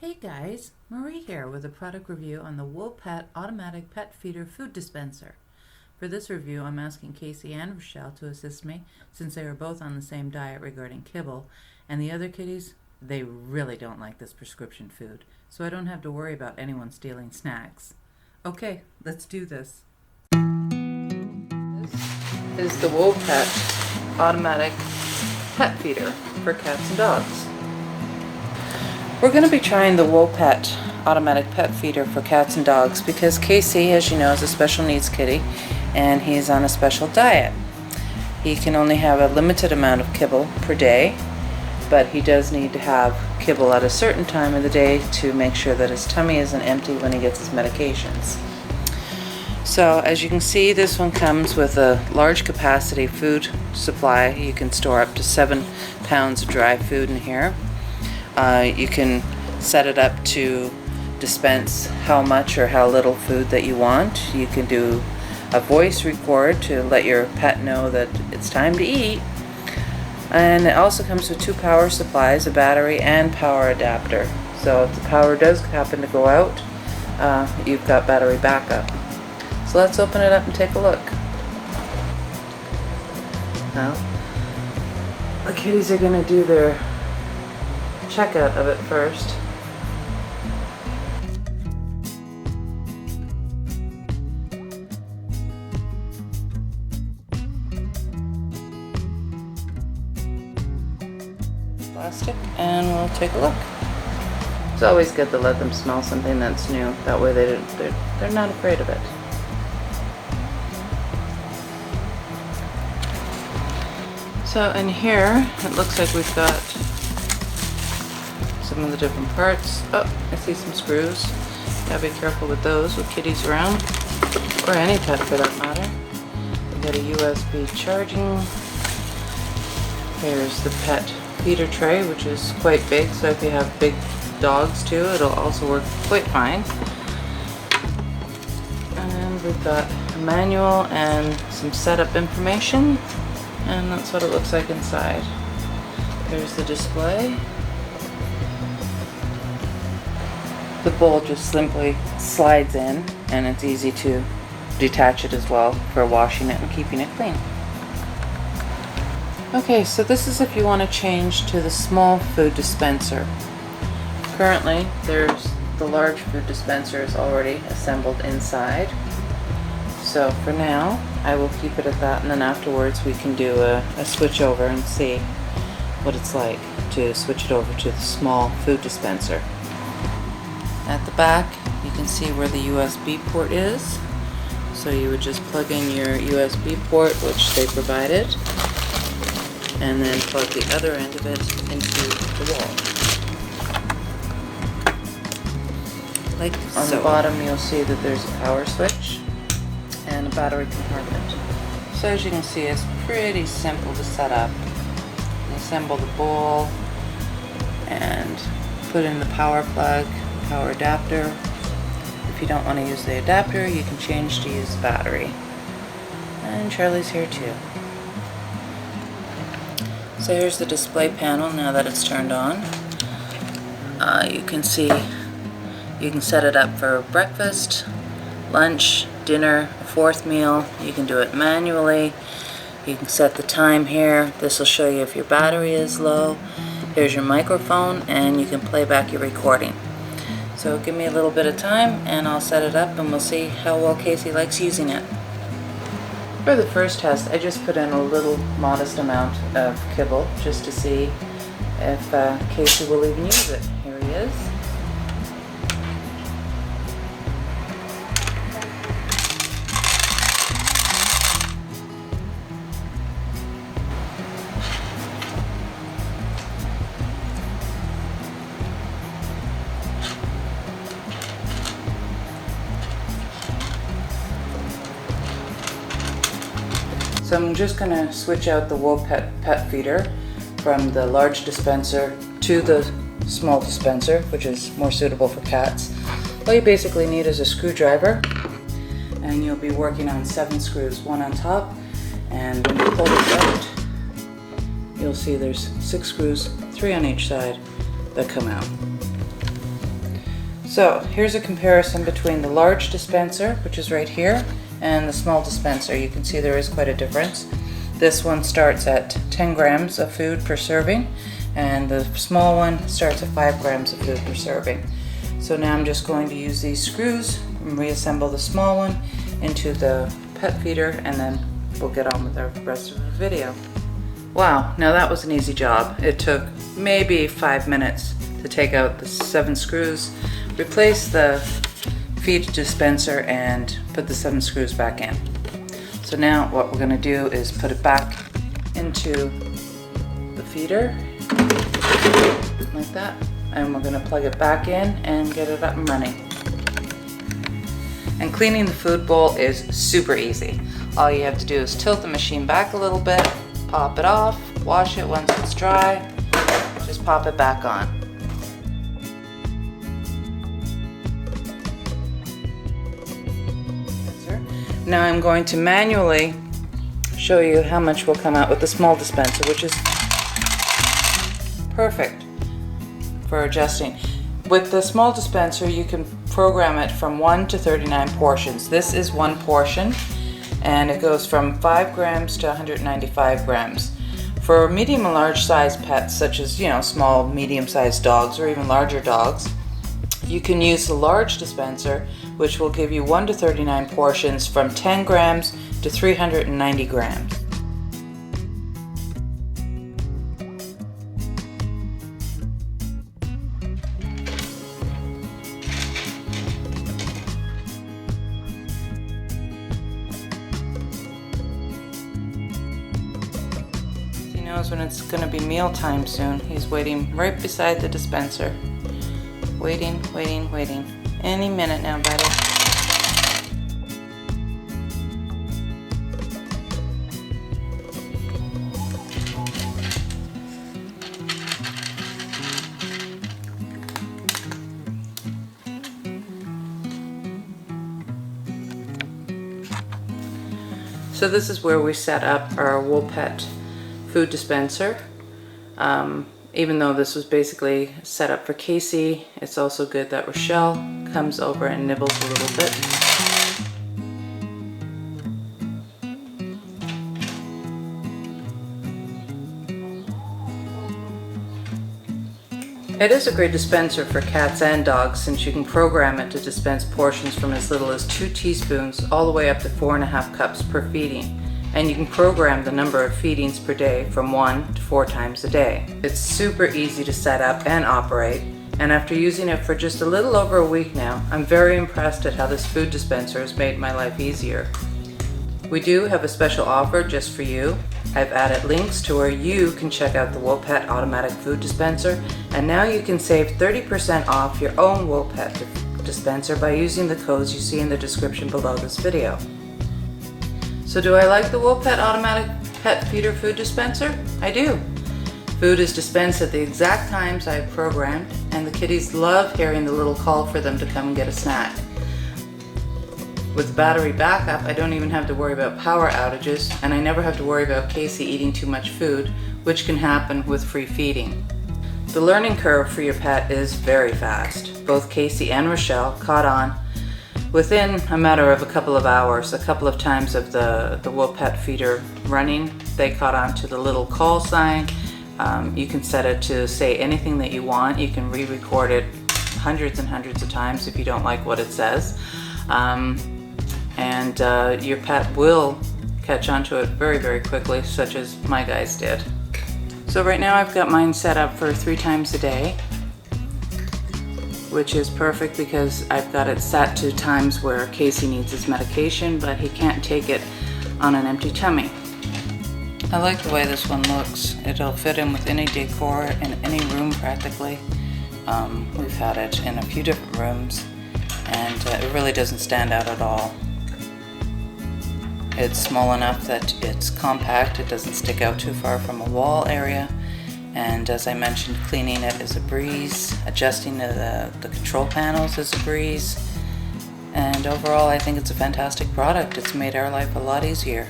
Hey guys, Marie here with a product review on the WOpet Automatic Pet Feeder Food Dispenser. For this review, I'm asking Casey and Rochelle to assist me since they are both on the same diet regarding kibble, and the other kitties, they really don't like this prescription food, so I don't have to worry about anyone stealing snacks. Okay, let's do this. This is the WOpet Automatic Pet Feeder for cats and dogs. We're going to be trying the WOpet Automatic Pet Feeder for cats and dogs because Casey, as you know, is a special needs kitty and he's on a special diet. He can only have a limited amount of kibble per day, but he does need to have kibble at a certain time of the day to make sure that his tummy isn't empty when he gets his medications. So as you can see, this one comes with a large capacity food supply. You can store up to 7 pounds of dry food in here. You can set it up to dispense how much or how little food that you want. You can do a voice record to let your pet know that it's time to eat. And it also comes with 2 power supplies, a battery and power adapter. So if the power does happen to go out, you've got battery backup. So let's open it up and take a look. Now, the kitties are going to do their checkout of it first. Plastic, and we'll take a look. It's always good to let them smell something that's new. That way they're not afraid of it. So in here, it looks like we've got some of the different parts. Oh, I see some screws. Gotta be careful with those with kitties around, or any pet for that matter. We've got a USB charging. Here's the pet feeder tray, which is quite big, so if you have big dogs too, it'll also work quite fine. And we've got a manual and some setup information, and that's what it looks like inside. There's the display. The bowl just simply slides in, and it's easy to detach it as well for washing it and keeping it clean. Okay, so this is if you want to change to the small food dispenser. Currently, there's the large food dispenser is already assembled inside. So for now, I will keep it at that, and then afterwards we can do a switch over and see what it's like to switch it over to the small food dispenser. At the back, you can see where the USB port is. So you would just plug in your USB port, which they provided, and then plug the other end of it into the wall. Like on the bottom, you'll see that there's a power switch and a battery compartment. So as you can see, it's pretty simple to set up. You assemble the bowl and put in the power plug, power adapter. If you don't want to use the adapter, you can change to use the battery. And Charlie's here too. So here's the display panel now that it's turned on. You can see you can set it up for breakfast, lunch, dinner, a 4th meal. You can do it manually. You can set the time here. This will show you if your battery is low. Here's your microphone, and you can play back your recording. So give me a little bit of time and I'll set it up and we'll see how well Casey likes using it. For the first test, I just put in a little modest amount of kibble just to see if Casey will even use it. Here he is. So I'm just going to switch out the WOpet pet feeder from the large dispenser to the small dispenser, which is more suitable for cats. All you basically need is a screwdriver, and you'll be working on 7 screws, 1 on top, and when you pull this out, you'll see there's 6 screws, 3 on each side, that come out. So here's a comparison between the large dispenser, which is right here, and the small dispenser. You can see there is quite a difference. This one starts at 10 grams of food per serving, and the small one starts at 5 grams of food per serving. So now I'm just going to use these screws and reassemble the small one into the pet feeder, and then we'll get on with the rest of the video. Wow, now that was an easy job. It took maybe 5 minutes to take out the 7 screws, replace the feed dispenser, and put the 7 screws back in. So now what we're going to do is put it back into the feeder like that, and we're going to plug it back in and get it up and running. And cleaning the food bowl is super easy. All you have to do is tilt the machine back a little bit, pop it off, wash it once it's dry, just pop it back on. Now I'm going to manually show you how much will come out with the small dispenser, which is perfect for adjusting. With the small dispenser, you can program it from 1 to 39 portions. This is 1 portion, and it goes from 5 grams to 195 grams. For medium and large size pets, such as, small, medium sized dogs or even larger dogs, you can use the large dispenser, which will give you 1 to 39 portions from 10 grams to 390 grams. He knows when it's going to be mealtime soon. He's waiting right beside the dispenser. Waiting, waiting, waiting. Any minute now, buddy. So this is where we set up our WOpet food dispenser. Even though this was basically set up for Casey, it's also good that Rochelle comes over and nibbles a little bit. It is a great dispenser for cats and dogs, since you can program it to dispense portions from as little as 2 teaspoons all the way up to 4.5 cups per feeding. And you can program the number of feedings per day from 1 to 4 times a day. It's super easy to set up and operate, and after using it for just a little over a week now, I'm very impressed at how this food dispenser has made my life easier. We do have a special offer just for you. I've added links to where you can check out the WOpet automatic food dispenser, and now you can save 30% off your own WOpet dispenser by using the codes you see in the description below this video. So do I like the WOpet automatic pet feeder food dispenser? I do. Food is dispensed at the exact times I've programmed, and the kitties love hearing the little call for them to come and get a snack. With battery backup, I don't even have to worry about power outages, and I never have to worry about Casey eating too much food, which can happen with free feeding. The learning curve for your pet is very fast. Both Casey and Rochelle caught on within a matter of a couple of hours. A couple of times of the WOpet feeder running, they caught on to the little call sign. You can set it to say anything that you want. You can re-record it hundreds and hundreds of times if you don't like what it says. Your pet will catch on to it very, very quickly, such as my guys did. So right now I've got mine set up for 3 times a day, which is perfect because I've got it set to times where Casey needs his medication, but he can't take it on an empty tummy. I like the way this one looks. It'll fit in with any decor in any room practically. We've had it in a few different rooms, and it really doesn't stand out at all. It's small enough that it's compact, it doesn't stick out too far from a wall area, and as I mentioned, cleaning it is a breeze, adjusting the control panels is a breeze, and overall I think it's a fantastic product. It's made our life a lot easier.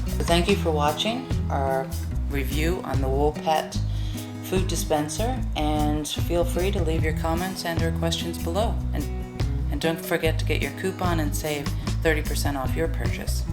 So thank you for watching our review on the WOpet food dispenser, and feel free to leave your comments and or questions below. And don't forget to get your coupon and save 30% off your purchase.